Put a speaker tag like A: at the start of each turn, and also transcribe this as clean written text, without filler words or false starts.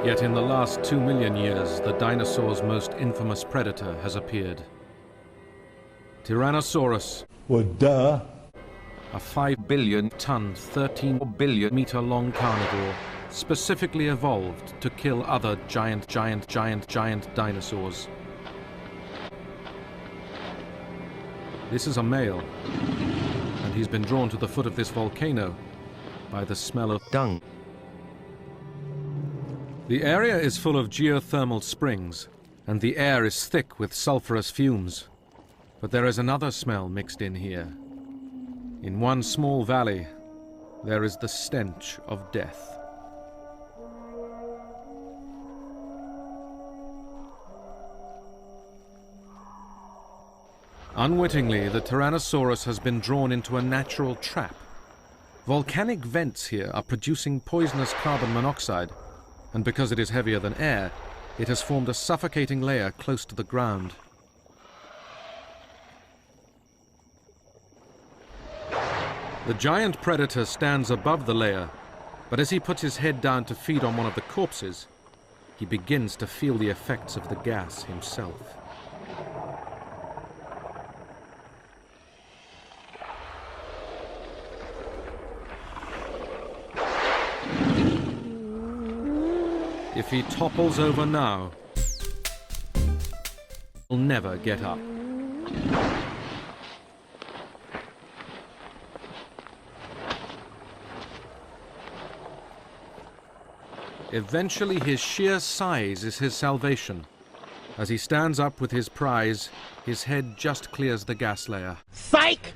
A: Yet in the last 2 million years, the dinosaur's most infamous predator has appeared. Tyrannosaurus.
B: Well, duh.
A: A 5 billion ton, 13 billion meter long carnivore, specifically evolved to kill other giant dinosaurs. This is a male, and he's been drawn to the foot of this volcano by the smell of dung. The area is full of geothermal springs, and the air is thick with sulfurous fumes. But there is another smell mixed in here. In one small valley, there is the stench of death. Unwittingly, the Tyrannosaurus has been drawn into a natural trap. Volcanic vents here are producing poisonous carbon monoxide, and because it is heavier than air, it has formed a suffocating layer close to the ground. The giant predator stands above the layer, but as he puts his head down to feed on one of the corpses, he begins to feel the effects of the gas himself. If he topples over now, he'll never get up. Eventually, his sheer size is his salvation. As he stands up with his prize, his head just clears the gas layer.
C: Psych!